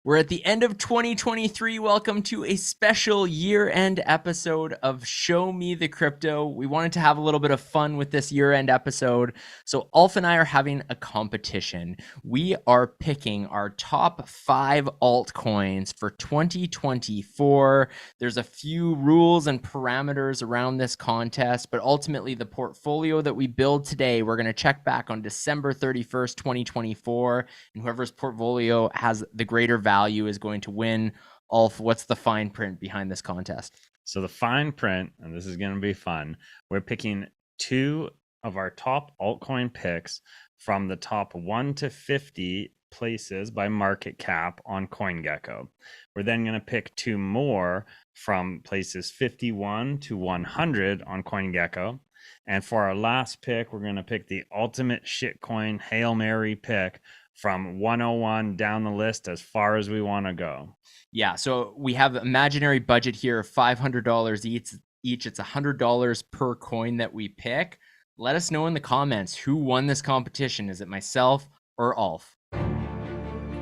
We're at the end of 2023. Welcome to a special year-end episode of Show Me the Crypto. We wanted to have a little bit of fun with this year-end episode. So Ulf and I are having a competition. We are picking our top 5 altcoins for 2024. There's a few rules and parameters around this contest, but ultimately the portfolio that we build today, we're going to check back on December 31st, 2024, and whoever's portfolio has the greater value is going to win. Ulf, what's the fine print behind this contest? So the fine print, and this is going to be fun, we're picking 2 of our top altcoin picks from the top 1 to 50 places by market cap on CoinGecko. We're then going to pick 2 more from places 51 to 100 on CoinGecko. And for our last pick, we're going to pick the ultimate shitcoin Hail Mary pick from 101 down the list as far as we want to go. Yeah, so we have imaginary budget here of $500 each. It's $100 per coin that we pick. Let us know in the comments who won this competition. Is it myself or Ulf?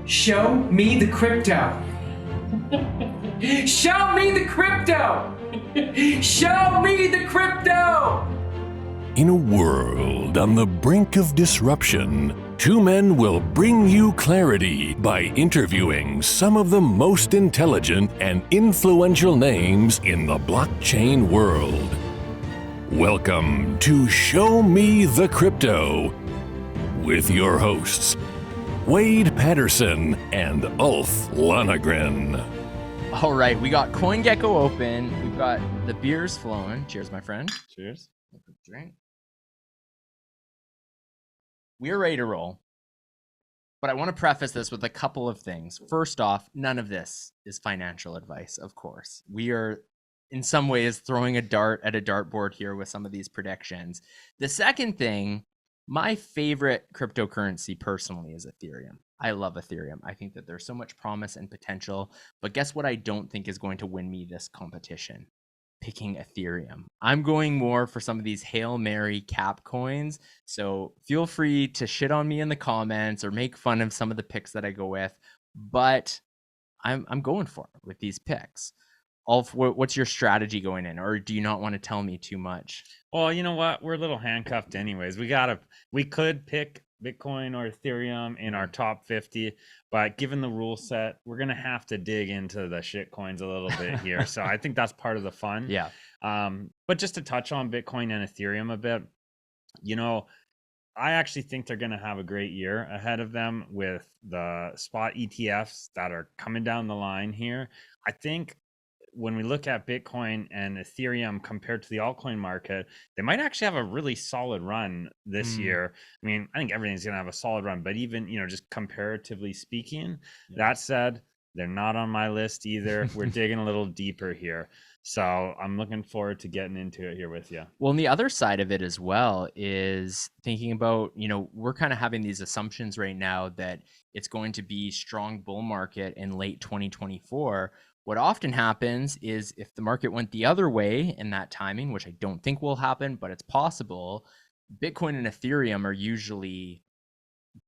Show me the crypto. Show me the crypto. Show me the crypto. In a world on the brink of disruption, 2 men will bring you clarity by interviewing some of the most intelligent and influential names in the blockchain world. Welcome to Show Me the Crypto with your hosts, Wade Patterson and Ulf Lonegren. All right, we got CoinGecko open. We've got the beers flowing. Cheers, my friend. Cheers. Drink. We are ready to roll. But I want to preface this with a couple of things. First off, none of this is financial advice, of course. We are in some ways throwing a dart at a dartboard here with some of these predictions. The second thing, my favorite cryptocurrency personally is Ethereum. I love Ethereum. I think that there's so much promise and potential. But guess what I don't think is going to win me this competition? Picking Ethereum. I'm going more for some of these Hail Mary cap coins. So feel free to shit on me in the comments or make fun of some of the picks that I go with. But I'm going for it with these picks. Ulf, what's your strategy going in? Or do you not want to tell me too much? Well, you know what? We're a little handcuffed anyways. We could pick Bitcoin or Ethereum in our top 50, but given the rule set, we're going to have to dig into the shit coins a little bit here. So I think that's part of the fun. Yeah. But just to touch on Bitcoin and Ethereum a bit, I actually think they're going to have a great year ahead of them with the spot ETFs that are coming down the line here. I think when we look at Bitcoin and Ethereum compared to the altcoin market, they might actually have a really solid run this year. I mean, I think everything's going to have a solid run, but even, just comparatively speaking, that said, they're not on my list either. We're digging a little deeper here. So I'm looking forward to getting into it here with you. Well, and the other side of it as well is thinking about, we're kind of having these assumptions right now that it's going to be strong bull market in late 2024. What often happens is if the market went the other way in that timing, which I don't think will happen, but it's possible, Bitcoin and Ethereum are usually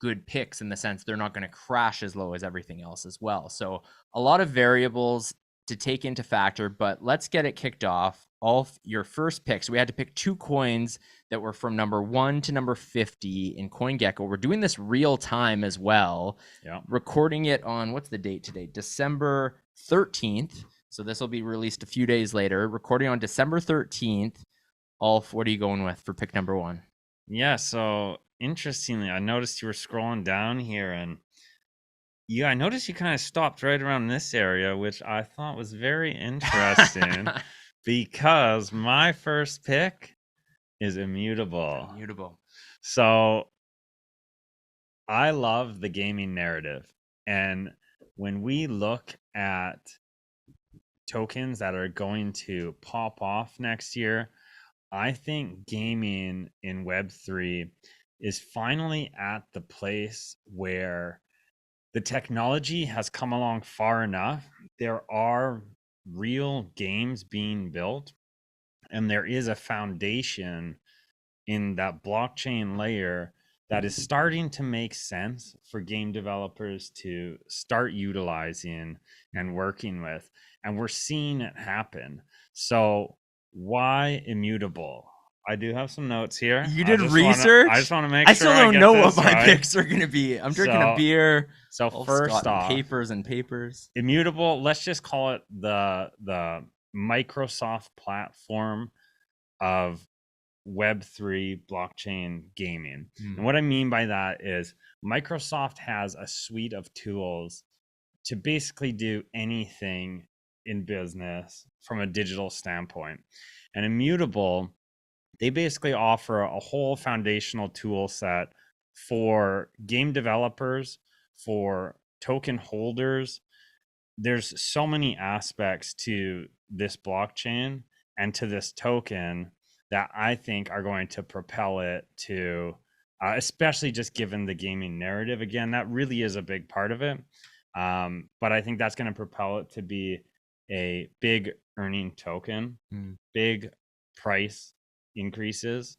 good picks in the sense they're not going to crash as low as everything else as well. So a lot of variables to take into factor, but let's get it kicked off. Ulf, your first pick. So we had to pick 2 coins that were from number 1 to number 50 in CoinGecko. We're doing this real time as well. Yeah. Recording it on, what's the date today? December 13th. So this will be released a few days later. Recording on December 13th. Ulf, what are you going with for pick number 1? Yeah, so interestingly, I noticed you were scrolling down here and I noticed you kind of stopped right around this area, which I thought was very interesting because my first pick is Immutable. So I love the gaming narrative. And when we look at tokens that are going to pop off next year, I think gaming in Web3 is finally at the place where the technology has come along far enough. There are real games being built, and there is a foundation in that blockchain layer that is starting to make sense for game developers to start utilizing and working with. And we're seeing it happen. So why immutable? I do have some notes here. You I did just research? I just want to make I sure still I don't get know what this my right. picks are going to be. I'm drinking a beer. So Ulf's first got off, papers and papers. immutable, let's just call it the Microsoft platform of Web3 blockchain gaming. And what I mean by that is Microsoft has a suite of tools to basically do anything in business from a digital standpoint. And Immutable, they basically offer a whole foundational tool set for game developers, for token holders. There's so many aspects to this blockchain and to this token that I think are going to propel it to, especially just given the gaming narrative. Again, that really is a big part of it. But I think that's going to propel it to be a big earning token, big price increases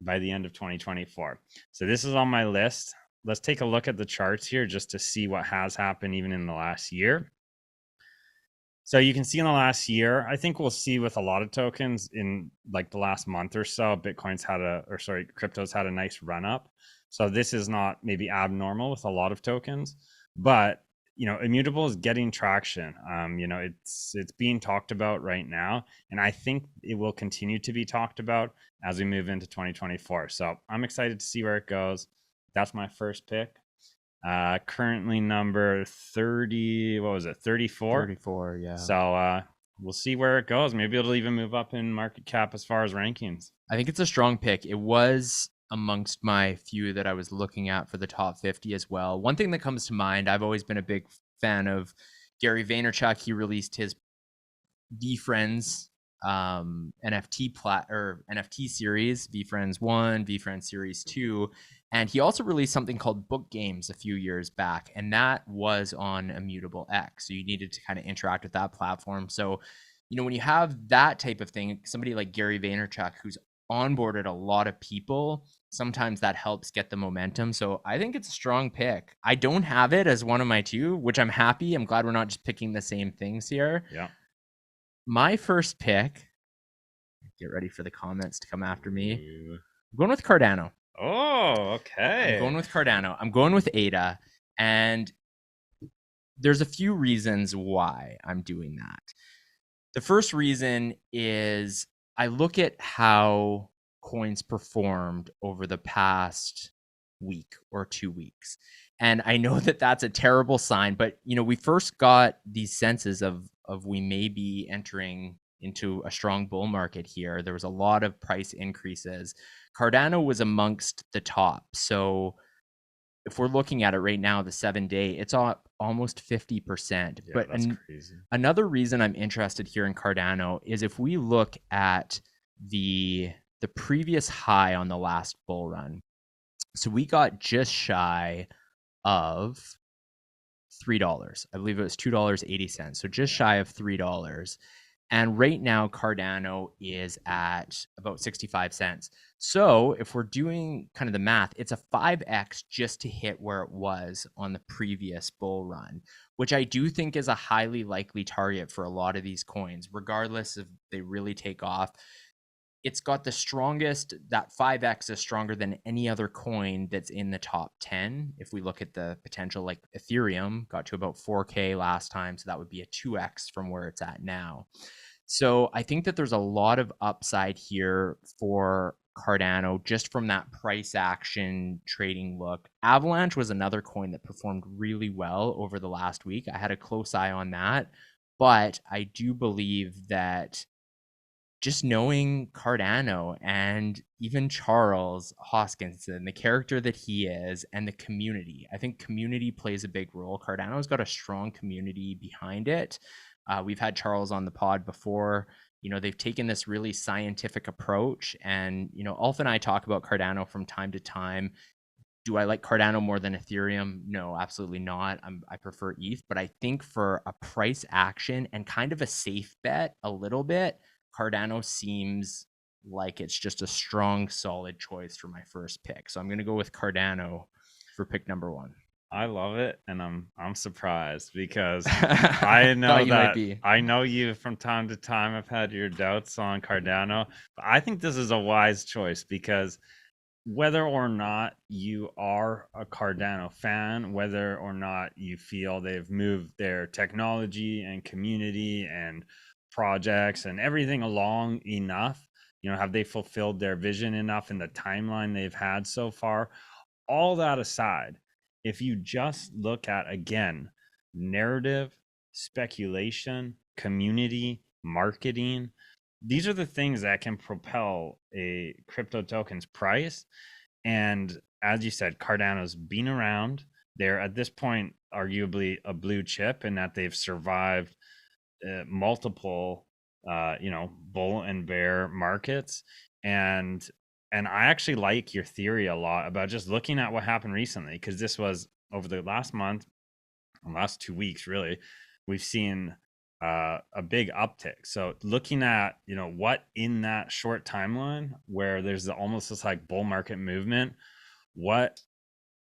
by the end of 2024. So this is on my list. Let's take a look at the charts here just to see what has happened even in the last year. So you can see in the last year, I think we'll see with a lot of tokens in like the last month or so, cryptos had a nice run up. So this is not maybe abnormal with a lot of tokens, but Immutable is getting traction. It's being talked about right now, and I think it will continue to be talked about as we move into 2024. So I'm excited to see where it goes. That's my first pick. Currently number 30, what was it, 34? 34, yeah. So we'll see where it goes. Maybe it'll even move up in market cap as far as rankings. I think it's a strong pick. It was amongst my few that I was looking at for the top 50 as well. One thing that comes to mind, I've always been a big fan of Gary Vaynerchuk. He released his VeeFriends NFT series, VeeFriends 1, VeeFriends series 2, and he also released something called Book Games a few years back, and that was on Immutable X. So you needed to kind of interact with that platform. So when you have that type of thing, somebody like Gary Vaynerchuk who's onboarded a lot of people, sometimes that helps get the momentum. So I think it's a strong pick. I don't have it as one of my two, which I'm happy. I'm glad we're not just picking the same things here. Yeah. My first pick, get ready for the comments to come after me. I'm going with Cardano. Oh, okay. I'm going with Cardano. I'm going with ADA. And there's a few reasons why I'm doing that. The first reason is I look at how coins performed over the past week or 2 weeks. And I know that that's a terrible sign, but we first got these senses of we may be entering into a strong bull market here. There was a lot of price increases. Cardano was amongst the top. So if we're looking at it right now, the 7-day, it's up almost 50%. Yeah, but that's crazy. Another reason I'm interested here in Cardano is if we look at the previous high on the last bull run. So we got just shy of $3. I believe it was $2.80. So just shy of $3. And right now, Cardano is at about 65 cents. So if we're doing kind of the math, it's a 5x just to hit where it was on the previous bull run, which I do think is a highly likely target for a lot of these coins, regardless if they really take off. It's got the strongest, that 5x is stronger than any other coin that's in the top 10. If we look at the potential, like Ethereum got to about 4K last time. So that would be a 2x from where it's at now. So I think that there's a lot of upside here for Cardano just from that price action trading look. Avalanche was another coin that performed really well over the last week. I had a close eye on that, but I do believe that just knowing Cardano and even Charles Hoskinson, the character that he is, and the community, I think community plays a big role. Cardano's got a strong community behind it. We've had Charles on the pod before. They've taken this really scientific approach, and Ulf and I talk about Cardano from time to time. Do I like Cardano more than Ethereum? No, absolutely not. I prefer ETH, but I think for a price action and kind of a safe bet a little bit, Cardano seems like it's just a strong, solid choice for my first pick. So I'm going to go with Cardano for pick number 1. I love it, and I'm surprised because I know Thought you might that be. I know you from time to time have had your doubts on Cardano, but I think this is a wise choice because whether or not you are a Cardano fan, whether or not you feel they've moved their technology and community and projects and everything along enough, have they fulfilled their vision enough in the timeline they've had so far? All that aside, if you just look at, again, narrative, speculation, community, marketing, these are the things that can propel a crypto token's price. And as you said, Cardano's been around. They're at this point arguably a blue chip in that they've survived multiple bull and bear markets. And I actually like your theory a lot about just looking at what happened recently, because this was over the last month, last 2 weeks, really, we've seen a big uptick. So looking at, what in that short timeline where there's almost this like bull market movement, what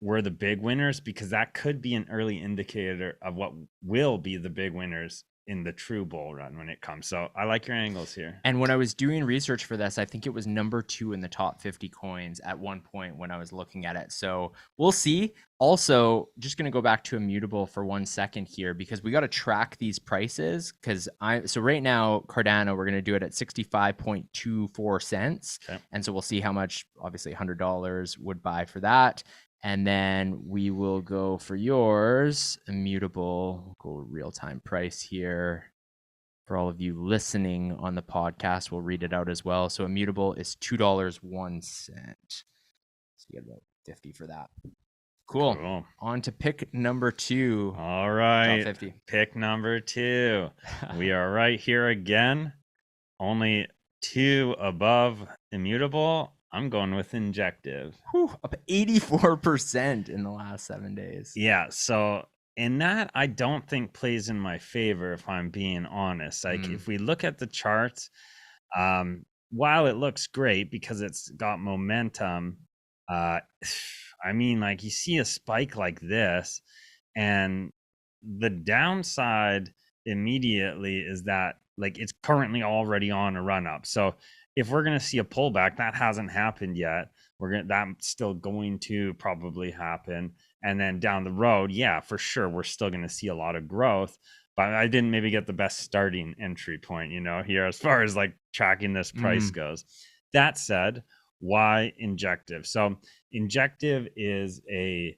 were the big winners? Because that could be an early indicator of what will be the big winners in the true bull run when it comes. So I like your angles here. And when I was doing research for this, I think it was number 2 in the top 50 coins at one point when I was looking at it. So we'll see. Also, just going to go back to Immutable for 1 second here, because we got to track these prices. So right now, Cardano, we're going to do it at 65.24 cents. Okay. And so we'll see how much, obviously $100 would buy for that. And then we will go for yours, Immutable. We'll go real-time price here. For all of you listening on the podcast, we'll read it out as well. So Immutable is $2.01. So you get about 50 for that. Cool. On to pick number 2. All right. Top 50. Pick number 2. We are right here again. Only 2 above Immutable. I'm going with Injective. Whew, up 84% in the last 7 days. Yeah, so in that, I don't think plays in my favor, if I'm being honest. Like, if we look at the charts, while it looks great because it's got momentum, I mean, like, you see a spike like this, and the downside immediately is that, like, it's currently already on a run up. So if we're going to see a pullback, that hasn't happened yet. That's still going to probably happen. And then down the road, yeah, for sure, we're still going to see a lot of growth. But I didn't maybe get the best starting entry point, here as far as like tracking this price goes. That said, why Injective? So Injective is a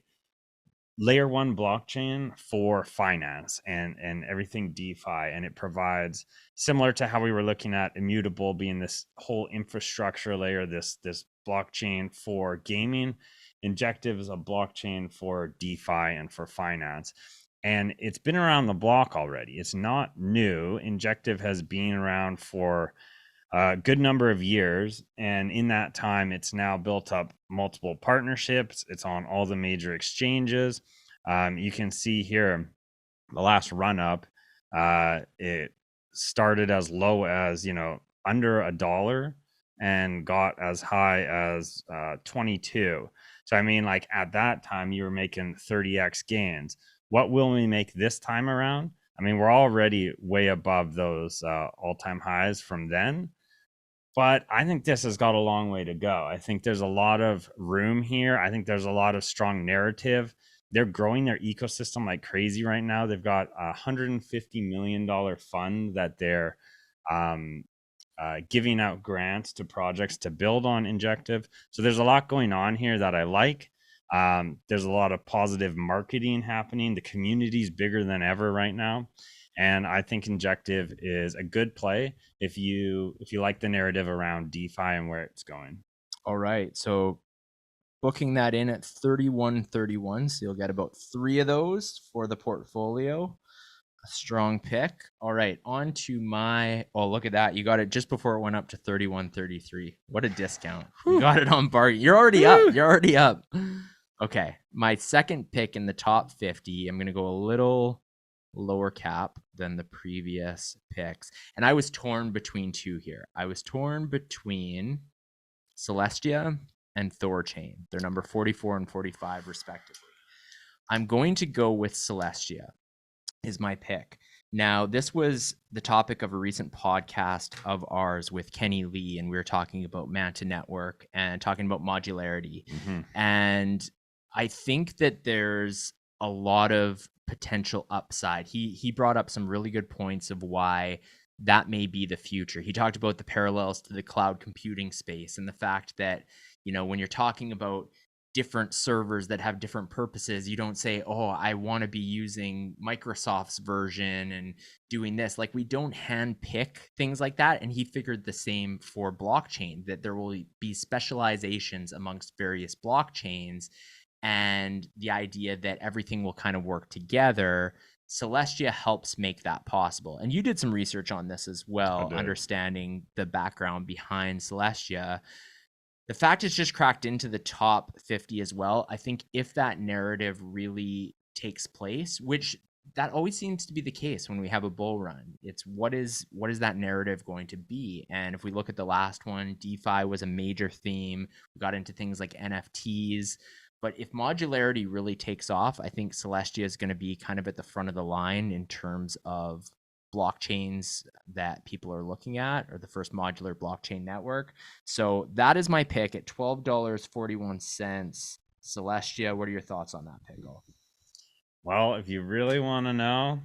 layer 1 blockchain for finance and everything DeFi, and it provides, similar to how we were looking at Immutable being this whole infrastructure layer, this blockchain for gaming. Injective is a blockchain for DeFi and for finance, and it's been around the block already. It's not new. Injective has been around for a good number of years, and in that time it's now built up multiple partnerships. It's on all the major exchanges. You can see here the last run up, it started as low as under $1 and got as high as 22. So I mean, like, at that time you were making 30x gains. What will we make this time around? I mean, we're already way above those all-time highs from then. But I think this has got a long way to go. I think there's a lot of room here. I think there's a lot of strong narrative. They're growing their ecosystem like crazy right now. They've got a $150 million fund that they're giving out grants to projects to build on Injective. So there's a lot going on here that I like. There's a lot of positive marketing happening. The community's bigger than ever right now. And I think Injective is a good play if you like the narrative around DeFi and where it's going. All right. So booking that in at 31.31. So you'll get about 3 of those for the portfolio. A strong pick. All right. On to look at that. You got it just before it went up to 31.33. What a discount. You got it on bargain. You're already up. You're already up. Okay. My second pick in the top 50. I'm going to go a little lower cap than the previous picks. And I was torn between two here. I was torn between Celestia and Thorchain. They're number 44 and 45 respectively. I'm going to go with Celestia is my pick. Now, this was the topic of a recent podcast of ours with Kenny Lee, and we were talking about Manta Network and talking about modularity. And I think that there's a lot of potential upside. He brought up some really good points of why that may be the future. He talked about the parallels to the cloud computing space and the fact that, you know, when you're talking about different servers that have different purposes, you don't say, oh, I want to be using Microsoft's version and doing this. Like, we don't hand pick things like that. And he figured the same for blockchain, that there will be specializations amongst various blockchains, and the idea that everything will kind of work together. Celestia helps make that possible. And you did some research on this as well, understanding the background behind Celestia. The fact it's just cracked into the top 50 as well, I think if that narrative really takes place, which that always seems to be the case when we have a bull run, it's what is that narrative going to be? And if we look at the last one, DeFi was a major theme. We got into things like NFTs. But if modularity really takes off, I think Celestia is going to be kind of at the front of the line in terms of blockchains that people are looking at, or the first modular blockchain network. So that is my pick at $12.41. Celestia, what are your thoughts on that, Pickle? Well, if you really want to know,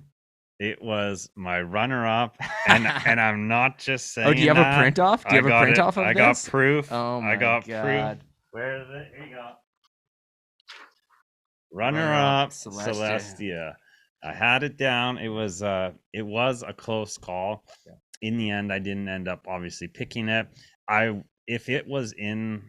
it was my runner-up, and I'm not just saying. Oh, do you have that. a print off? Do you have a print off of this? I got proof. Oh my I got God. proof. Where is it? Here you go. Runner-up, Celestia. I had it down. It was a close call. Yeah. In the end, I didn't end up obviously picking it. If it wasn't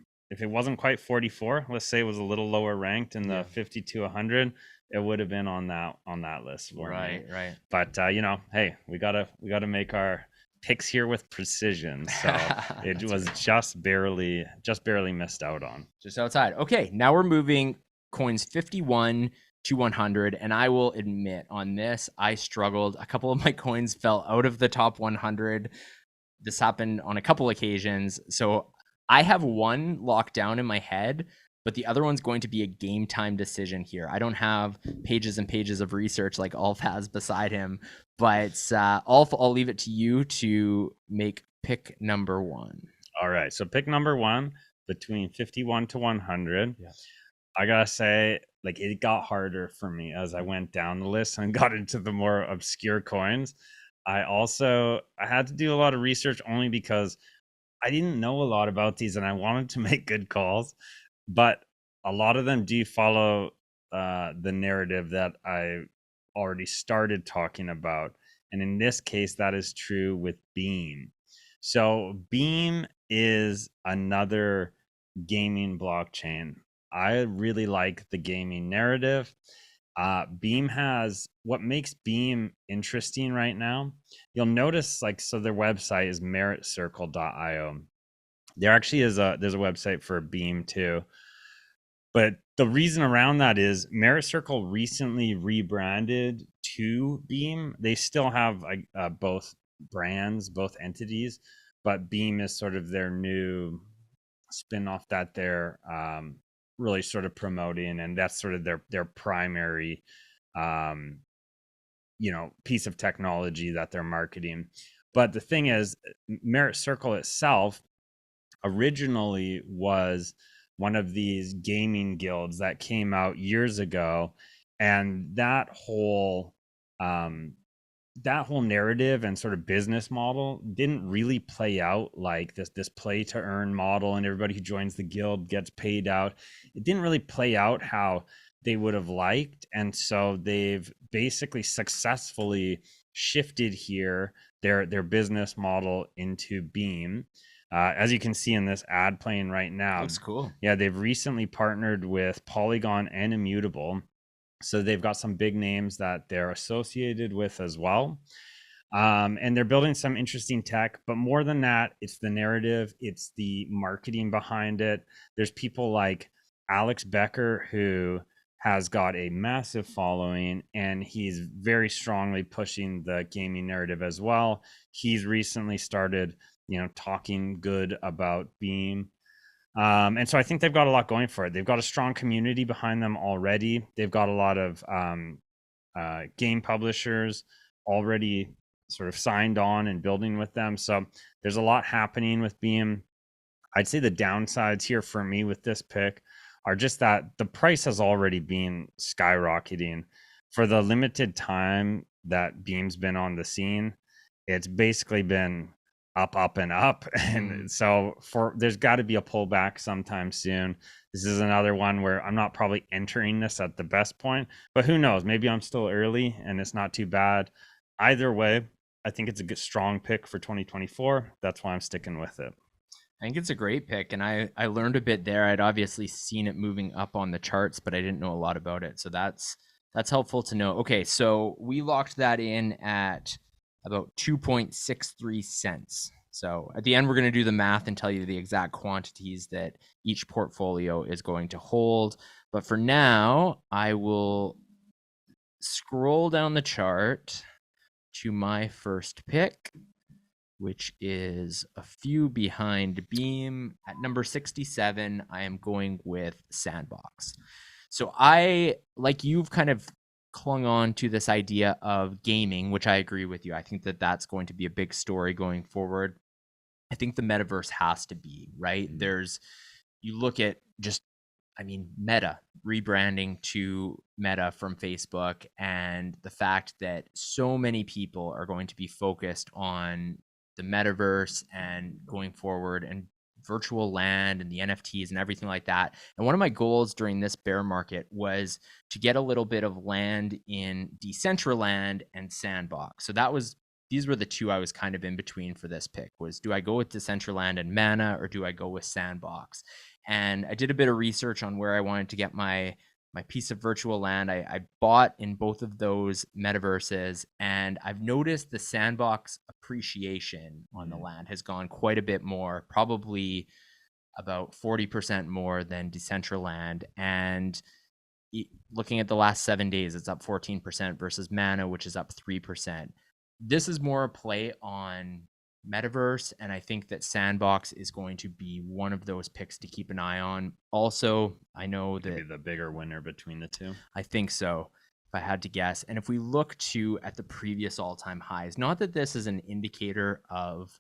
quite 44, let's say it was a little lower ranked in the 50 to 100, it would have been on that list for me. Right. But you know, hey, we gotta make our picks here with precision. So it was just barely missed out on. Just outside. Okay, now we're moving coins 51 to 100, and I will admit on this I struggled. A couple of my coins fell out of the top 100. This happened on a couple occasions, so I have one locked down in my head, but the other one's going to be a game time decision here. I don't have pages and pages of research like Ulf has beside him, but Ulf, I'll leave it to you to make pick number one. All right, so pick number one between 51 to 100. Yeah. I gotta say, like, it got harder for me as I went down the list and got into the more obscure coins. I had to do a lot of research only because I didn't know a lot about these and I wanted to make good calls, but a lot of them do follow the narrative that I already started talking about. And in this case, that is true with Beam. So Beam is another gaming blockchain. I really like the gaming narrative. Beam has what makes Beam interesting right now. You'll notice, like, so their website is meritcircle.io. There actually is there's a website for Beam too. But the reason around that is Merit Circle recently rebranded to Beam. They still have both brands, both entities, but Beam is sort of their new spin-off that they're really sort of promoting, and that's sort of their primary piece of technology that they're marketing. But the thing is, Merit Circle itself originally was one of these gaming guilds that came out years ago, and that whole narrative and sort of business model didn't really play out like this play to earn model, and everybody who joins the guild gets paid out. It didn't really play out how they would have liked, and so they've basically successfully shifted here their business model into Beam. As you can see in this ad playing right now. Looks cool. Yeah, they've recently partnered with Polygon and Immutable. So they've got some big names that they're associated with as well. And they're building some interesting tech, but more than that, it's the narrative, it's the marketing behind it. There's people like Alex Becker, who has got a massive following, and he's very strongly pushing the gaming narrative as well. He's recently started, talking good about Beam. And so I think they've got a lot going for it. They've got a strong community behind them already. They've got a lot of game publishers already sort of signed on and building with them. So there's a lot happening with Beam. I'd say the downsides here for me with this pick are just that the price has already been skyrocketing for the limited time that Beam's been on the scene. It's basically been up and up. And so there's got to be a pullback sometime soon. This is another one where I'm not probably entering this at the best point, but who knows? Maybe I'm still early and it's not too bad. Either way, I think it's a good, strong pick for 2024. That's why I'm sticking with it. I think it's a great pick, and I learned a bit there. I'd obviously seen it moving up on the charts, but I didn't know a lot about it. So that's helpful to know. Okay, so we locked that in at about 2.63 cents. So at the end, we're going to do the math and tell you the exact quantities that each portfolio is going to hold. But for now, I will scroll down the chart to my first pick, which is a few behind Beam. At number 67, I am going with Sandbox. So like you've kind of clung on to this idea of gaming, which I agree with you. I think that that's going to be a big story going forward. I think the metaverse has to be, right? You look at Meta rebranding to Meta from Facebook, and the fact that so many people are going to be focused on the metaverse and going forward, and virtual land and the NFTs and everything like that. And one of my goals during this bear market was to get a little bit of land in Decentraland and Sandbox. So these were the two I was kind of in between for this pick. Was, do I go with Decentraland and Mana, or do I go with Sandbox? And I did a bit of research on where I wanted to get my piece of virtual land. I bought in both of those metaverses, and I've noticed the Sandbox appreciation on the land has gone quite a bit more, probably about 40% more than Decentraland. And looking at the last 7 days, it's up 14% versus Mana, which is up 3%. This is more a play on metaverse, and I think that Sandbox is going to be one of those picks to keep an eye on. Also, I know that maybe the bigger winner between the two. I think so, if I had to guess. And if we look at the previous all-time highs, not that this is an indicator of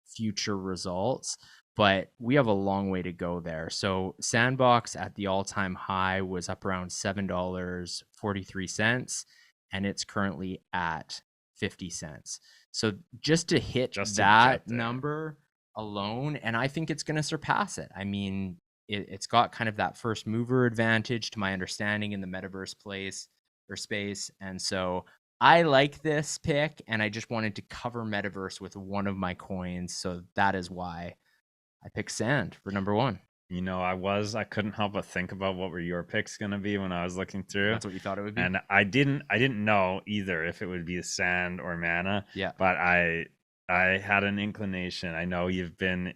future results, but we have a long way to go there. So Sandbox at the all-time high was up around $7.43, and it's currently at 50 cents. So just to hit that number alone, and I think it's going to surpass it. I mean, it's got kind of that first mover advantage, to my understanding, in the metaverse space. And so I like this pick, and I just wanted to cover metaverse with one of my coins. So that is why I picked Sand for number one. I couldn't help but think about what were your picks going to be when I was looking through. That's what you thought it would be? And I didn't know either if it would be Sand or Mana. Yeah. But I had an inclination. I know you've been,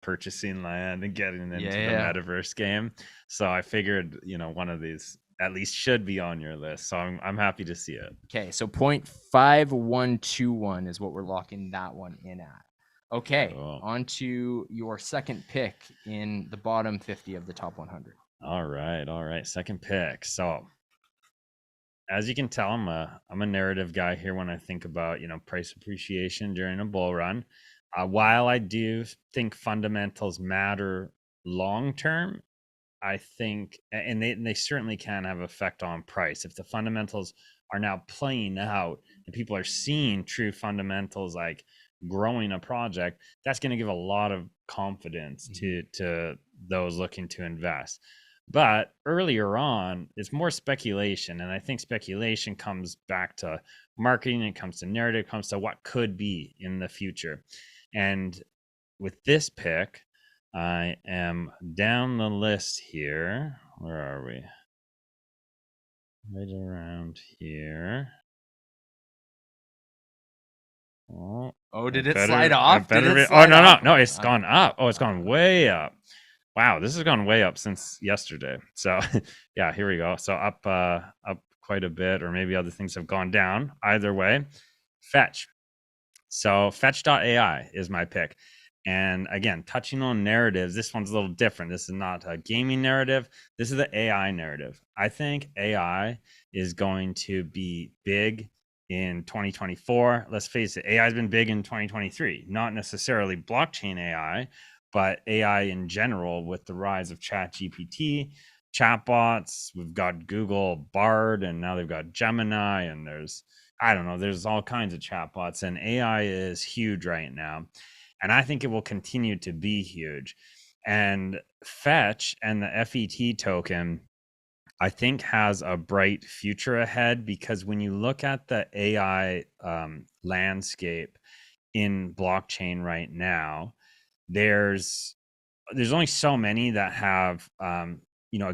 purchasing land and getting into the metaverse game. So I figured, one of these at least should be on your list. So I'm happy to see it. Okay. So 0.5121 is what we're locking that one in at. Okay, on to your second pick in the bottom 50 of the top 100. All right. Second pick. So, as you can tell, I'm a narrative guy here when I think about, price appreciation during a bull run. While I do think fundamentals matter long term, I think, and they certainly can have effect on price. If the fundamentals are now playing out and people are seeing true fundamentals like growing a project, that's going to give a lot of confidence to those looking to invest. But earlier on, it's more speculation, and I think speculation comes back to marketing, it comes to narrative, it comes to what could be in the future. And with this pick, I am down the list here. Where are we? Right around here. Did it slide off? No, it's gone up. Oh, it's gone way up. Wow, this has gone way up since yesterday. So yeah, here we go. So up quite a bit, or maybe other things have gone down. Either way, Fetch. So fetch.ai is my pick. And again, touching on narratives, this one's a little different. This is not a gaming narrative. This is the AI narrative. I think AI is going to be big in 2024. Let's face it, AI has been big in 2023, not necessarily blockchain AI, but AI in general with the rise of ChatGPT, chatbots. We've got Google Bard, and now they've got Gemini, and I don't know, there's all kinds of chatbots, and AI is huge right now. And I think it will continue to be huge. And Fetch and the FET token, I think, has a bright future ahead, because when you look at the AI landscape in blockchain right now, there's only so many that have a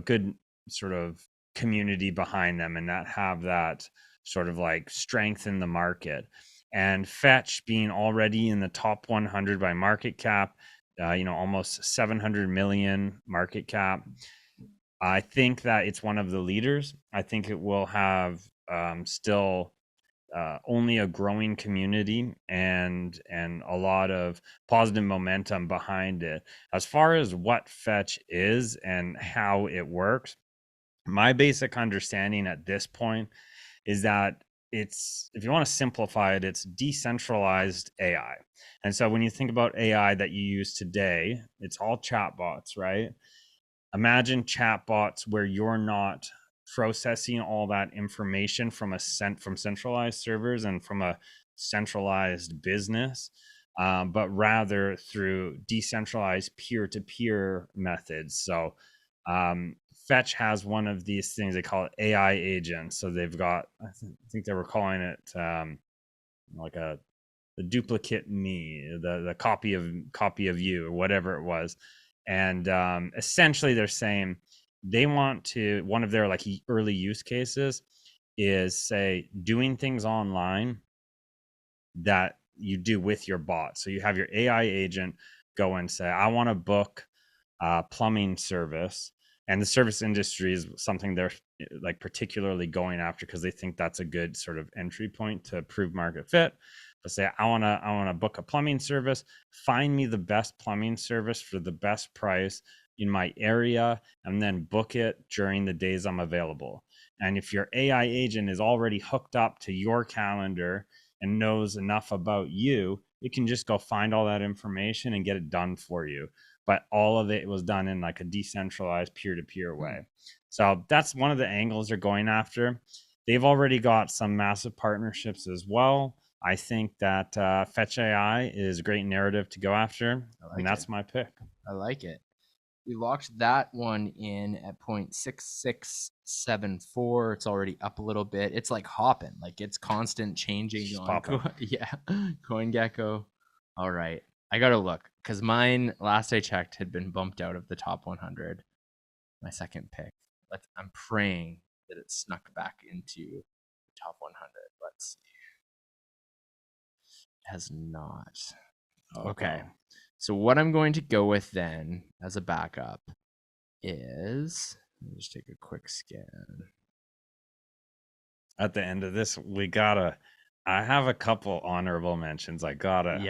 good sort of community behind them, and that have that sort of like strength in the market. And Fetch being already in the top 100 by market cap, almost 700 million market cap, I think that it's one of the leaders. I think it will have still only a growing community and a lot of positive momentum behind it. As far as what Fetch is and how it works, my basic understanding at this point is that if you want to simplify it, it's decentralized AI. And so when you think about AI that you use today, it's all chatbots, right? Imagine chatbots where you're not processing all that information from centralized servers and from a centralized business, but rather through decentralized peer-to-peer methods. So Fetch has one of these things they call it AI agents. So they've got, I think they were calling it like the duplicate me, the copy of you, or whatever it was. And essentially they're saying they want to, one of their like early use cases is, say, doing things online that you do with your bot. So you have your AI agent go and say, I want to book a plumbing service. And the service industry is something they're like particularly going after, because they think that's a good sort of entry point to prove market fit. But say, I want to book a plumbing service. Find me the best plumbing service for the best price in my area, and then book it during the days I'm available. And if your AI agent is already hooked up to your calendar and knows enough about you, it can just go find all that information and get it done for you. But all of it was done in like a decentralized peer-to-peer way. So that's one of the angles they're going after. They've already got some massive partnerships as well. I think that Fetch AI is a great narrative to go after, and that's my pick. I like it. We locked that one in at 0.6674. It's already up a little bit. It's like hopping, like it's constant changing on CoinGecko. All right, I gotta look, because mine, last I checked, had been bumped out of the top 100. My second pick. I'm praying that it snuck back into the top 100. Let's see. It has not. Okay. So what I'm going to go with then as a backup is, let me just take a quick scan. At the end of this, I have a couple honorable mentions. I gotta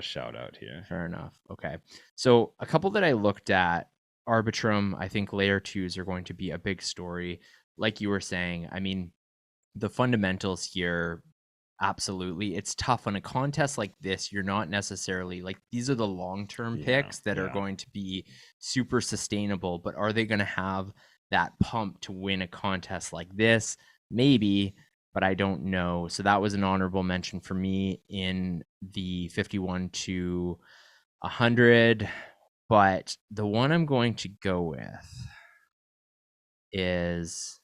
shout out here. Fair enough. Okay. So a couple that I looked at, Arbitrum, I think layer 2s are going to be a big story. Like you were saying, I mean, the fundamentals here, absolutely. It's tough on a contest like this. You're not necessarily like, these are the long-term picks that are going to be super sustainable, but are they going to have that pump to win a contest like this? Maybe, but I don't know. So that was an honorable mention for me in the 51 to 100. But the one I'm going to go with is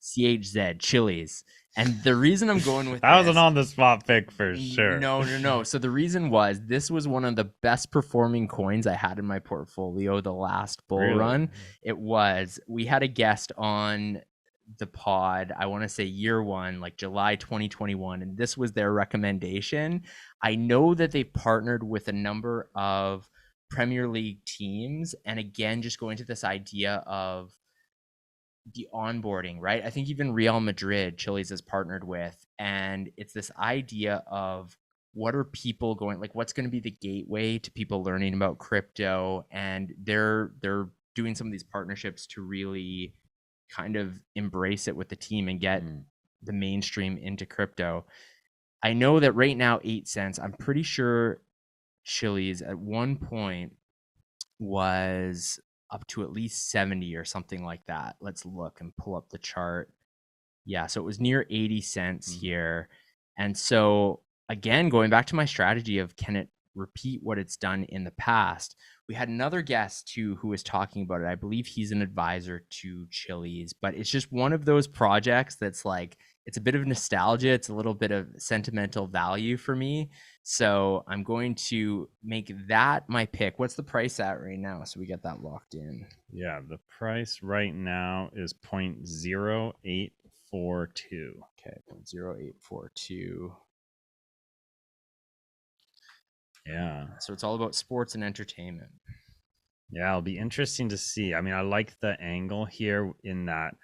CHZ, Chili's. And the reason I'm going with that was an on-the-spot pick for sure. No. So the reason was, this was one of the best performing coins I had in my portfolio the last bull run. It was, we had a guest on the pod, I want to say year one, like July 2021, and this was their recommendation. I know that they've partnered with a number of Premier League teams, and again, just going to this idea of the onboarding, right? I think even Real Madrid, Chili's is partnered with, and it's this idea of what are people going, like what's going to be the gateway to people learning about crypto, and they're doing some of these partnerships to really kind of embrace it with the team and get the mainstream into crypto. I know that right now 8 cents, I'm pretty sure Chili's at one point was up to at least 70 or something like that. Let's look and pull up the chart. Yeah, so it was near 80 cents here. And so again, going back to my strategy of can it repeat what it's done in the past? We had another guest too who was talking about it. I believe he's an advisor to Chili's, but it's just one of those projects that's like, it's a bit of nostalgia. It's a little bit of sentimental value for me. So I'm going to make that my pick. What's the price at right now? So we get that locked in. Yeah, the price right now is 0.0842. Okay, 0.0842. Yeah. So it's all about sports and entertainment. Yeah, it'll be interesting to see. I mean, I like the angle here in that,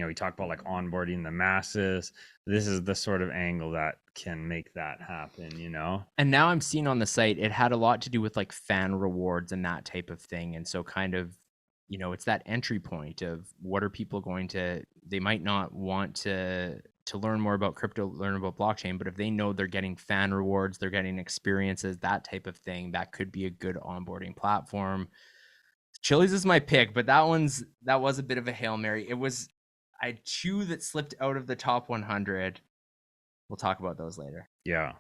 we talk about like onboarding the masses. This is the sort of angle that can make that happen, And now I'm seeing on the site, it had a lot to do with like fan rewards and that type of thing. And so kind of, it's that entry point of what are people going to, they might not want to learn more about crypto, learn about blockchain, but if they know they're getting fan rewards, they're getting experiences, that type of thing, that could be a good onboarding platform. Chili's is my pick, but that was a bit of a Hail Mary. I had 2 that slipped out of the top 100. We'll talk about those later. Yeah.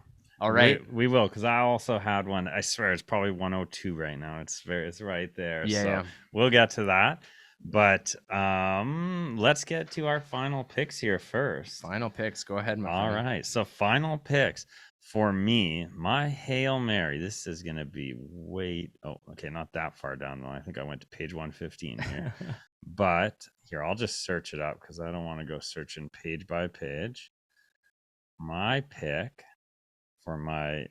All right. We will, because I also had one. I swear it's probably 102 right now. It's right there. Yeah, so yeah. We'll get to that. But let's get to our final picks here first. Final picks. Go ahead, my All friend. right. So final picks for me, my Hail Mary. This is gonna be not that far down though. I think I went to page 115 here. But here, I'll just search it up because I don't want to go searching page by page. My pick for my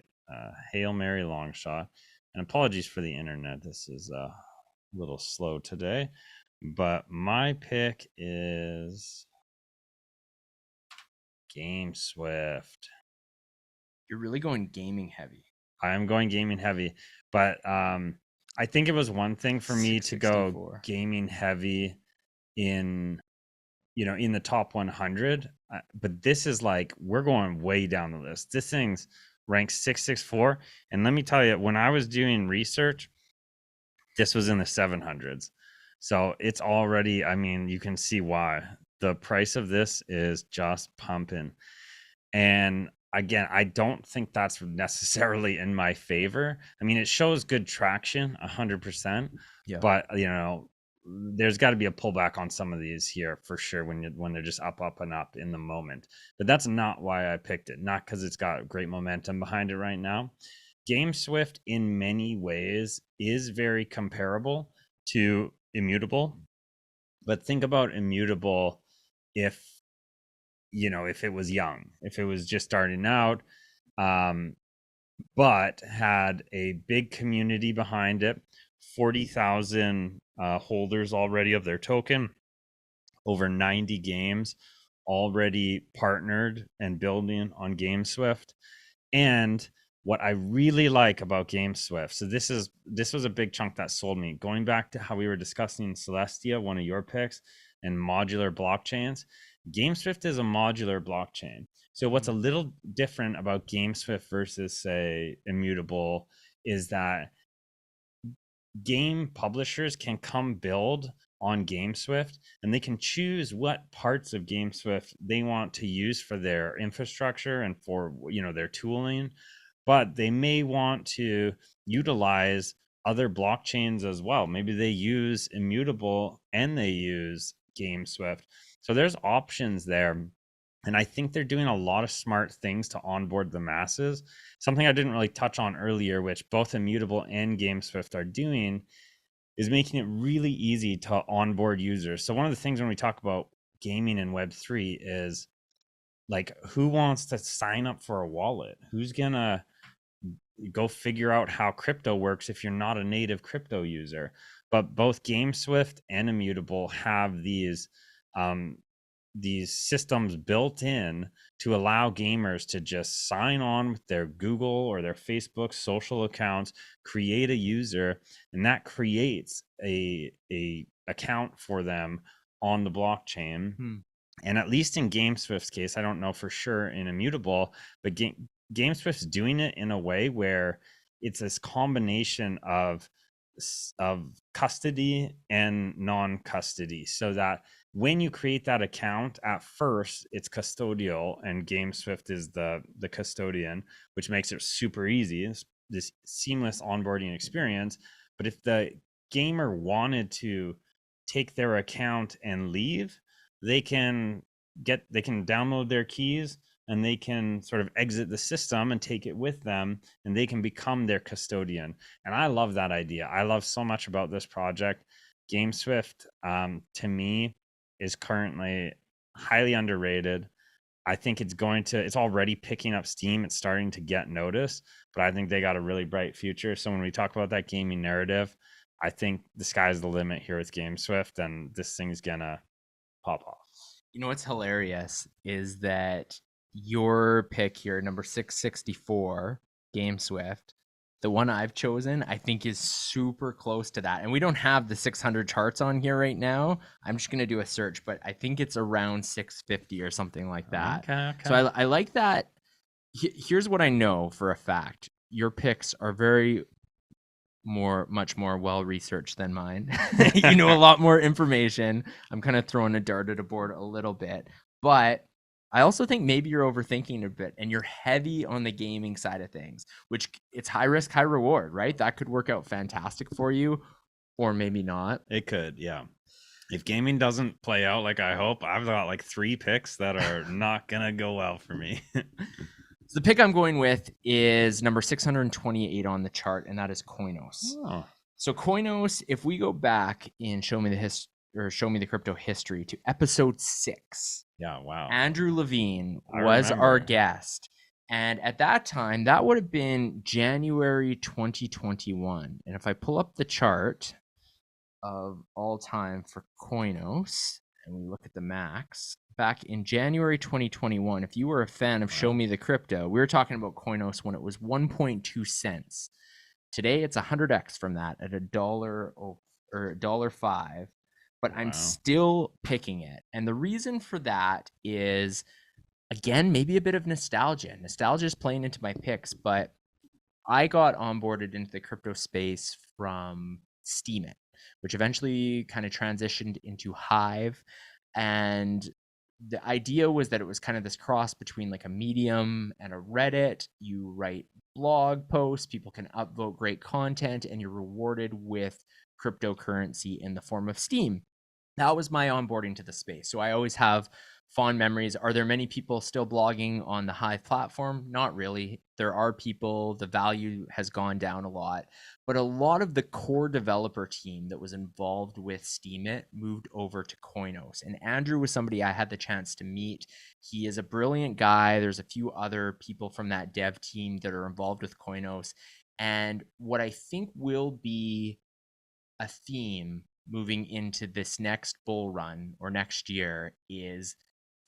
Hail Mary long shot, and apologies for the internet. This is a little slow today, but my pick is GameSwift. You're really going gaming heavy. I am going gaming heavy, but I think it was one thing for me to go 664. gaming heavy in in the top 100, but this is like we're going way down the list. This thing's ranked 664, and let me tell you, when I was doing research, this was in the 700s. So it's already, I mean, you can see why the price of this is just pumping. And again, I don't think that's necessarily in my favor. I mean, it shows good traction 100%, Yeah. but there's got to be a pullback on some of these here for sure when they're just up and up in the moment. But that's not why I picked it. Not because it's got great momentum behind it right now. GameSwift in many ways is very comparable to Immutable, but think about Immutable if it was young, if it was just starting out, but had a big community behind it, 40,000 holders already of their token, over 90 games already partnered and building on GameSwift. And what I really like about GameSwift, so this was a big chunk that sold me. Going back to how we were discussing Celestia, one of your picks, and modular blockchains, GameSwift is a modular blockchain. So what's a little different about GameSwift versus, say, Immutable is that game publishers can come build on GameSwift, and they can choose what parts of GameSwift they want to use for their infrastructure and for their tooling, but they may want to utilize other blockchains as well. Maybe they use Immutable and they use GameSwift. So there's options there. And I think they're doing a lot of smart things to onboard the masses. Something I didn't really touch on earlier, which both Immutable and GameSwift are doing, is making it really easy to onboard users. So one of the things when we talk about gaming in Web3 is like, who wants to sign up for a wallet? Who's gonna go figure out how crypto works if you're not a native crypto user. But both GameSwift and Immutable have these systems built in to allow gamers to just sign on with their Google or their Facebook social accounts, create a user, and that creates a account for them on the blockchain. And at least in GameSwift's case, I don't know for sure in Immutable, but GameSwift's doing it in a way where it's this combination of custody and non-custody, so that when you create that account, at first it's custodial and GameSwift is the custodian, which makes it super easy. It's this seamless onboarding experience. But if the gamer wanted to take their account and leave, they can download their keys and they can sort of exit the system and take it with them, and they can become their custodian. And I love that idea. I love so much about this project. GameSwift, to me, is currently highly underrated. I think it's already picking up steam. It's starting to get noticed, but I think they got a really bright future. So when we talk about that gaming narrative, I think the sky's the limit here with GameSwift, and this thing's gonna pop off. You know what's hilarious is that your pick here, number 664, GameSwift, the one I've chosen, I think is super close to that. And we don't have the 600 charts on here right now. I'm just going to do a search, but I think it's around 650 or something like that. Okay. So I like that. Here's what I know for a fact. Your picks are much more well researched than mine. You know a lot more information. I'm kind of throwing a dart at a board a little bit, but I also think maybe you're overthinking a bit and you're heavy on the gaming side of things, which it's high risk, high reward, right? That could work out fantastic for you, or maybe not. It could, yeah. If gaming doesn't play out like I hope, I've got like 3 picks that are not gonna go well for me. So the pick I'm going with is number 628 on the chart, and that is Koinos. Oh. So Koinos, if we go back in Show Me the Crypto history to episode 6. Yeah, wow. Andrew Levine was our guest. And at that time, that would have been January 2021. And if I pull up the chart of all time for Koinos, and we look at the max, back in January 2021, if you were a fan of Show Me the Crypto, we were talking about Koinos when it was 1.2 cents. Today, it's 100x from that at $1 or $1.05. But I'm still picking it. And the reason for that is, again, maybe a bit of nostalgia. Nostalgia is playing into my picks, but I got onboarded into the crypto space from Steemit, which eventually kind of transitioned into Hive. And the idea was that it was kind of this cross between like a Medium and a Reddit. You write blog posts, people can upvote great content, and you're rewarded with cryptocurrency in the form of Steem. That was my onboarding to the space. So I always have fond memories. Are there many people still blogging on the Hive platform? Not really. There are people. The value has gone down a lot. But a lot of the core developer team that was involved with Steemit moved over to Koinos. And Andrew was somebody I had the chance to meet. He is a brilliant guy. There's a few other people from that dev team that are involved with Koinos. And what I think will be a theme moving into this next bull run or next year is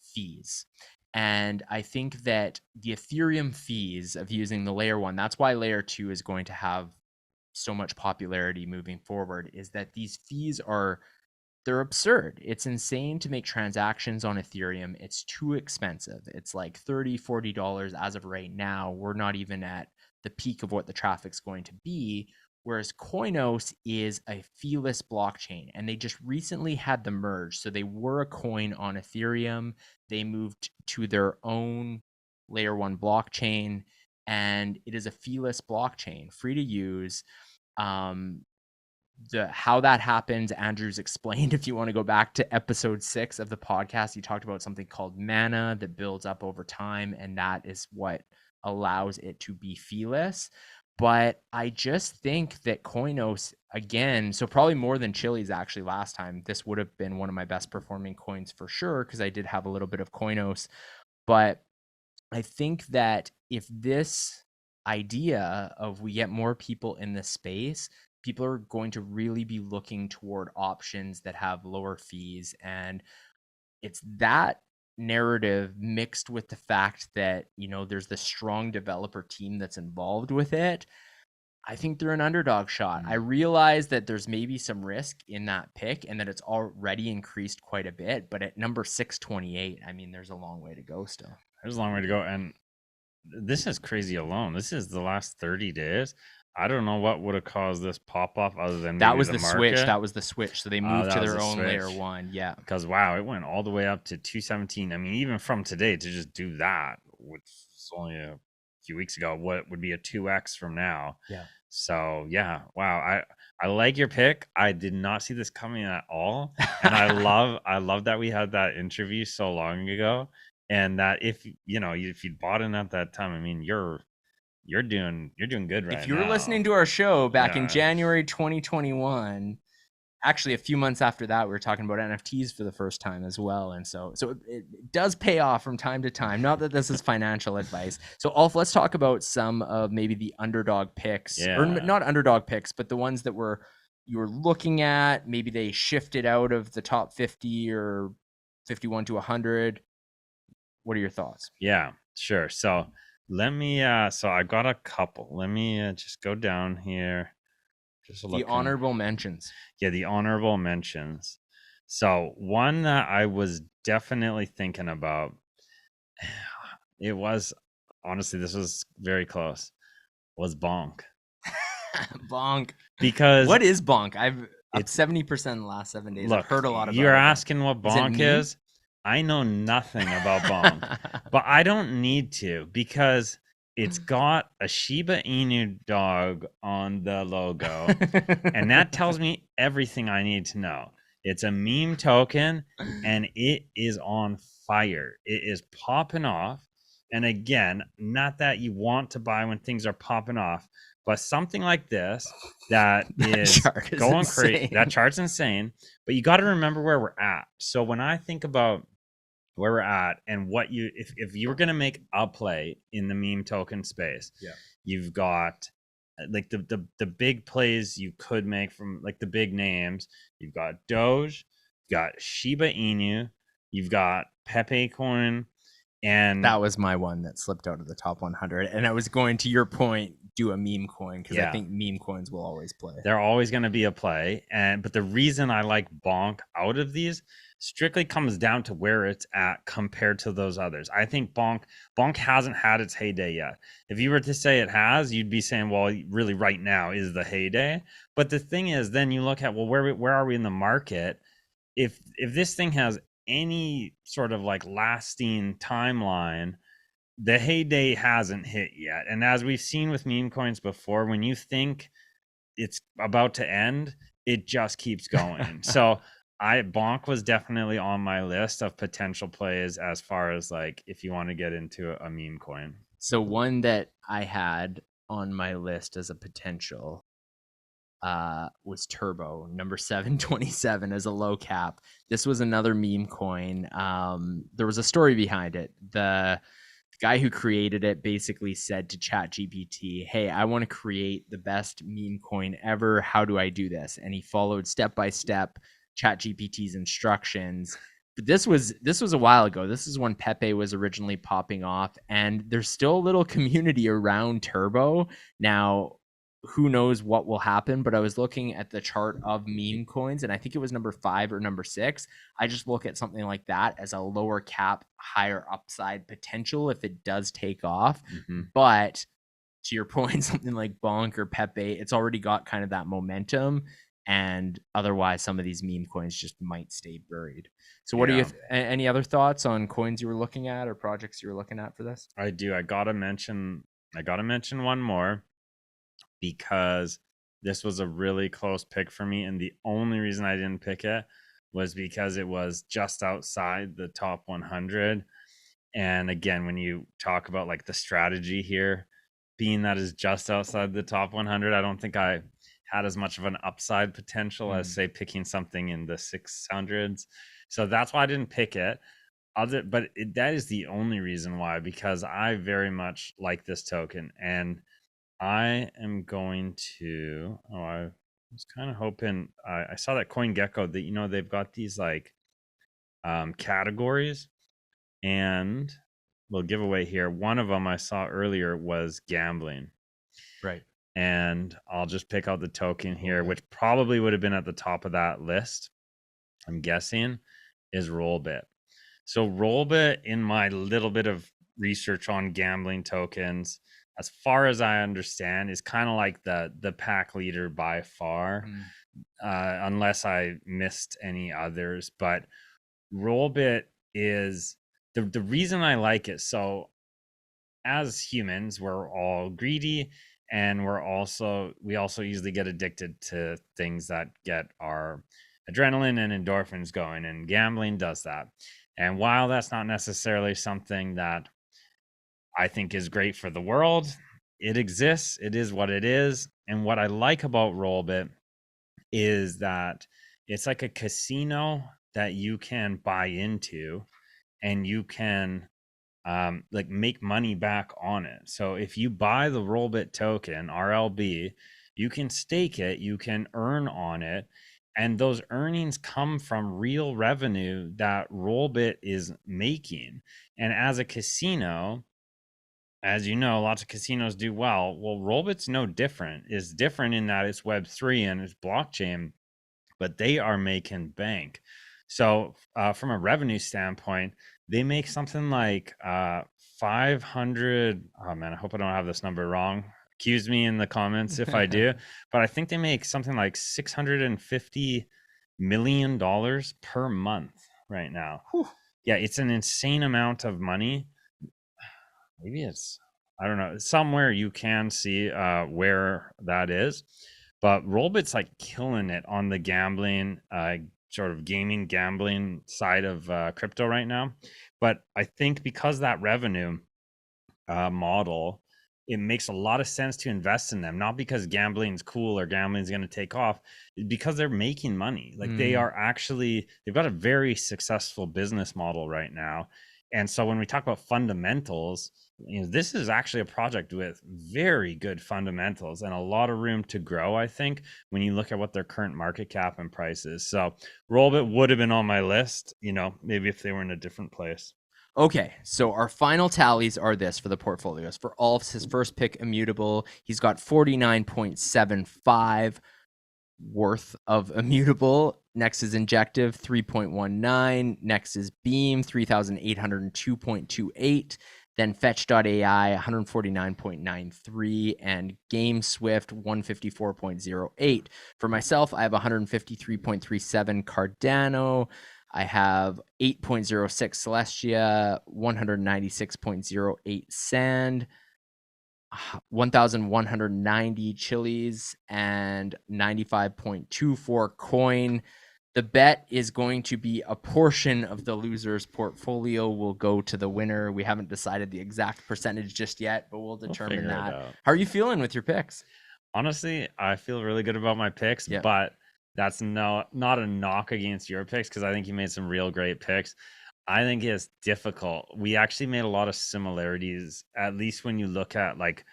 fees. And I think that the Ethereum fees of using the layer 1, that's why layer 2 is going to have so much popularity moving forward, is that these fees they're absurd. It's insane to make transactions on Ethereum. It's too expensive. It's like $30, $40 as of right now. We're not even at the peak of what the traffic's going to be. Whereas Koinos is a feeless blockchain, and they just recently had the merge. So they were a coin on Ethereum. They moved to their own layer 1 blockchain, and it is a feeless blockchain, free to use. How that happens, Andrew's explained. If you want to go back to episode 6 of the podcast, he talked about something called mana that builds up over time, and that is what allows it to be feeless. But I just think that Koinos, again, so probably more than Chili's actually last time, this would have been one of my best performing coins for sure, because I did have a little bit of Koinos. But I think that if this idea of we get more people in this space, people are going to really be looking toward options that have lower fees. And it's that narrative mixed with the fact that, there's this strong developer team that's involved with it. I think they're an underdog shot. I realize that there's maybe some risk in that pick and that it's already increased quite a bit, but at number 628, I mean, there's a long way to go still. There's a long way to go. And this is crazy alone. This is the last 30 days. I don't know what would have caused this pop off other than That maybe was the the switch. market. That was the switch. So they moved to that was their the own layer switch. one. Yeah. Because wow, it went all the way up to 217. I mean, even from today to just do that, which was only a few weeks ago, what would be a 2x from now. Yeah. So yeah, wow. I like your pick. I did not see this coming at all. And I love that we had that interview so long ago. And that if you'd bought in at that time, I mean, you're doing good right now. If you were listening to our show back in Yeah. January 2021, actually a few months after that, we were talking about NFTs for the first time as well. And so it does pay off from time to time. Not that this is financial advice. So Ulf, let's talk about some of maybe the underdog picks, or Yeah. not underdog picks, but the ones that you were looking at. Maybe they shifted out of the top 50 or 51 to 100. What are your thoughts? Yeah, sure. So let me so I got a couple. Let me just go down here. Just The looking. honorable mentions. Yeah, the honorable mentions. So one that I was definitely thinking about, it was honestly, this was very close, was Bonk. Bonk. Because What is Bonk? I've up It's- 70% in the last 7 days. I've look, heard a lot about you're it. asking what Is it Bonk meme? is. I know nothing about Bonk. But I don't need to, because it's got a Shiba Inu dog on the logo, and that tells me everything I need to know. It's a meme token, and it is on fire. It is popping off. And again, not that you want to buy when things are popping off, but something like this that is chart is going crazy. insane. That chart's insane. But you got to remember where we're at. So when I think about where we're at and what if you were going to make a play in the meme token space, Yeah. you've got like the big plays you could make from like the big names. You've got Doge, you've got Shiba Inu, you've got Pepe coin, and That was my one that slipped out of the top 100. And I was going, to your point, do a meme coin, because I Yeah. think meme coins will always play. they're always going to be a play. But the reason I like Bonk out of these strictly comes down to where it's at compared to those others. I think Bonk hasn't had its heyday yet. If you were to say it has, you'd be saying, well, really right now is the heyday. But the thing is, then you look at, well, where are we in the market? If this thing has any sort of like lasting timeline, the heyday hasn't hit yet. And as we've seen with meme coins before, when you think it's about to end, it just keeps going. So Bonk was definitely on my list of potential plays as far as like if you want to get into a meme coin. So one that I had on my list as a potential was Turbo, number 727 as a low cap. This was another meme coin. There was a story behind it. The guy who created it basically said to ChatGPT, hey, I want to create the best meme coin ever. How do I do this? And he followed step by step ChatGPT's instructions. But this was a while ago. This is when Pepe was originally popping off, and there's still a little community around Turbo. Now, who knows what will happen, but I was looking at the chart of meme coins, and I think it was number 5 or number 6. I just look at something like that as a lower cap, higher upside potential if it does take off. Mm-hmm. But to your point, something like Bonk or Pepe, it's already got kind of that momentum, and otherwise some of these meme coins just might stay buried. So what are you any other thoughts on coins you were looking at or projects you were looking at for this? I do. I gotta mention one more, because this was a really close pick for me, and the only reason I didn't pick it was because it was just outside the top 100. And again, when you talk about like the strategy here, being that is just outside the top 100, I don't think I had as much of an upside potential as say picking something in the 600s. So that's why I didn't pick it. that is the only reason why, because I very much like this token, and I am going to. Oh, I was kind of hoping. I saw that CoinGecko that they've got these like categories, and we'll give away here. One of them I saw earlier was gambling, Right. and I'll just pick out the token here, which probably would have been at the top of that list. I'm guessing is Rollbit. So Rollbit, in my little bit of research on gambling tokens, as far as I understand, is kind of like the pack leader by far, unless I missed any others. But Rollbit is the reason I like it. So as humans, we're all greedy, and we also easily get addicted to things that get our adrenaline and endorphins going, and gambling does that. And while that's not necessarily something that I think is great for the world, it exists. It is what it is. And what I like about Rollbit is that it's like a casino that you can buy into, and you can like make money back on it. So if you buy the Rollbit token, RLB, you can stake it, you can earn on it, and those earnings come from real revenue that Rollbit is making. And as a casino, as you know, lots of casinos do well. Well, Rollbit's no different. It's different in that it's Web3 and it's blockchain, but they are making bank. So from a revenue standpoint, they make something like 500. Oh man, I hope I don't have this number wrong. Accuse me in the comments if I do. But I think they make something like $650 million per month right now. Whew. Yeah, it's an insane amount of money. Maybe it's, I don't know, somewhere you can see where that is. But Rollbit's like killing it on the gambling, sort of gaming gambling side of crypto right now. But I think because that revenue model, it makes a lot of sense to invest in them, not because gambling's cool or gambling's going to take off, because they're making money. Like they've got a very successful business model right now. And so when we talk about fundamentals, this is actually a project with very good fundamentals and a lot of room to grow, I think, when you look at what their current market cap and price is. So Rollbit would have been on my list, maybe if they were in a different place. Okay, so our final tallies are this for the portfolios. For Ulf's, his first pick, Immutable, he's got 49.75 worth of Immutable. Next is Injective, 3.19. Next is Beam, 3,802.28. Then fetch.ai, 149.93. And GameSwift, 154.08. For myself, I have 153.37 Cardano. I have 8.06 Celestia, 196.08 Sand, 1,190 Chilies, and 95.24 Coin. The bet is going to be a portion of the loser's portfolio will go to the winner. We haven't decided the exact percentage just yet, but we'll determine that. How are you feeling with your picks? Honestly, I feel really good about my picks, but that's not a knock against your picks, because I think you made some real great picks. I think it's difficult. We actually made a lot of similarities, at least when you look at like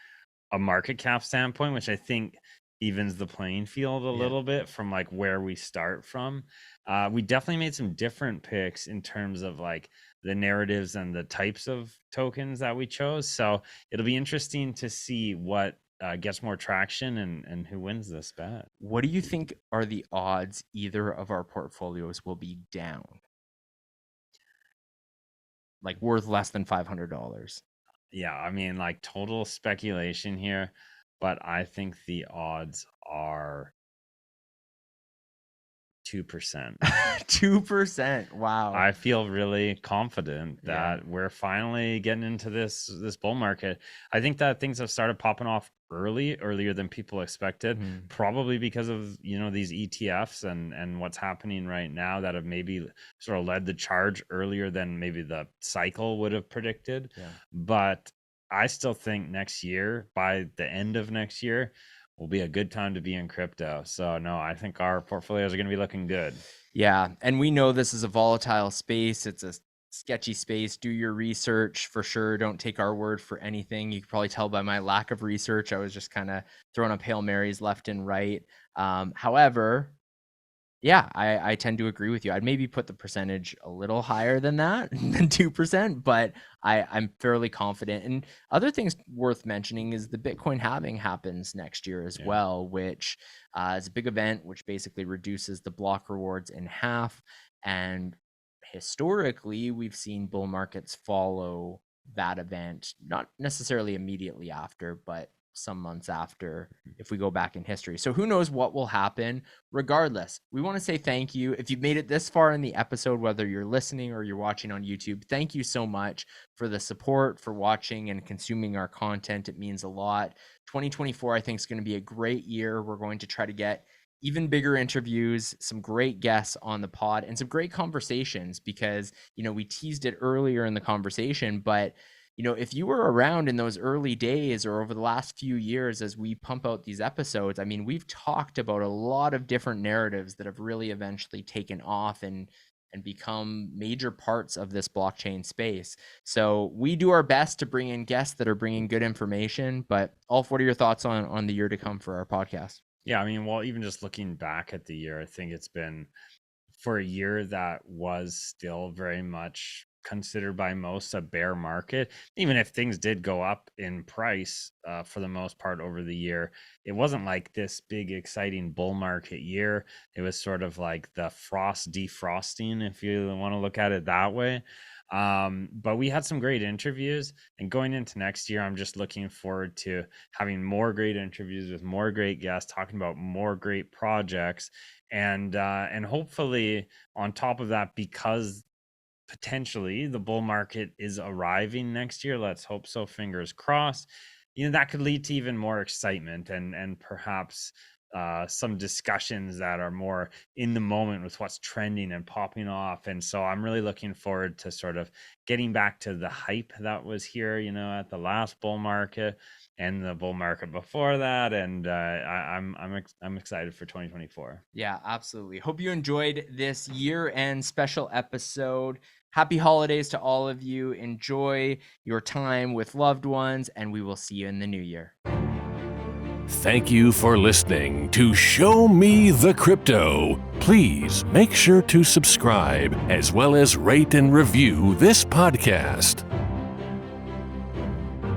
a market cap standpoint, which I think evens the playing field a little bit from like where we start from. We definitely made some different picks in terms of like the narratives and the types of tokens that we chose. So it'll be interesting to see what gets more traction and who wins this bet. What do you think are the odds either of our portfolios will be down? Like worth less than $500? Yeah, I mean, like total speculation here, but I think the odds are 2%. 2%. Wow. I feel really confident that we're finally getting into this bull market. I think that things have started popping off earlier than people expected, probably because of these ETFs and what's happening right now that have maybe sort of led the charge earlier than maybe the cycle would have predicted. But I still think next year, by the end of next year, will be a good time to be in crypto. So no, I think our portfolios are going to be looking good. Yeah, and we know this is a volatile space. It's a sketchy space. Do your research for sure. Don't take our word for anything. You can probably tell by my lack of research. I was just kind of throwing up Hail Marys left and right. However, yeah, I tend to agree with you. I'd maybe put the percentage a little higher than that, than 2%, but I'm fairly confident. And other things worth mentioning is the Bitcoin halving happens next year as well, which is a big event, which basically reduces the block rewards in half. And historically, we've seen bull markets follow that event, not necessarily immediately after, but some months after, if we go back in history. So who knows what will happen. Regardless, we want to say thank you. If you've made it this far in the episode, whether you're listening or you're watching on YouTube, thank you so much for the support, for watching and consuming our content. It means a lot. 2024, I think, is going to be a great year. We're going to try to get even bigger interviews, some great guests on the pod, and some great conversations, because, you know, we teased it earlier in the conversation, but you know, if you were around in those early days or over the last few years as we pump out these episodes, I mean, we've talked about a lot of different narratives that have really eventually taken off and become major parts of this blockchain space. So we do our best to bring in guests that are bringing good information. But Ulf, what are your thoughts on the year to come for our podcast? Yeah, I mean, well, even just looking back at the year, I think it's been, for a year that was still very much considered by most a bear market. Even if things did go up in price for the most part over the year, it wasn't like this big exciting bull market year. It was sort of like the frost defrosting, if you want to look at it that way. But we had some great interviews, and going into next year, I'm just looking forward to having more great interviews with more great guests, talking about more great projects, and hopefully on top of that, because potentially the bull market is arriving next year, let's hope so, fingers crossed, you know, that could lead to even more excitement and perhaps some discussions that are more in the moment with what's trending and popping off. And so I'm really looking forward to sort of getting back to the hype that was here, you know, at the last bull market and the bull market before that. And I'm excited for 2024. Yeah, absolutely. Hope you enjoyed this year-end special episode. Happy holidays to all of you. Enjoy your time with loved ones, and we will see you in the new year. Thank you for listening to Show Me the Crypto. Please make sure to subscribe as well as rate and review this podcast.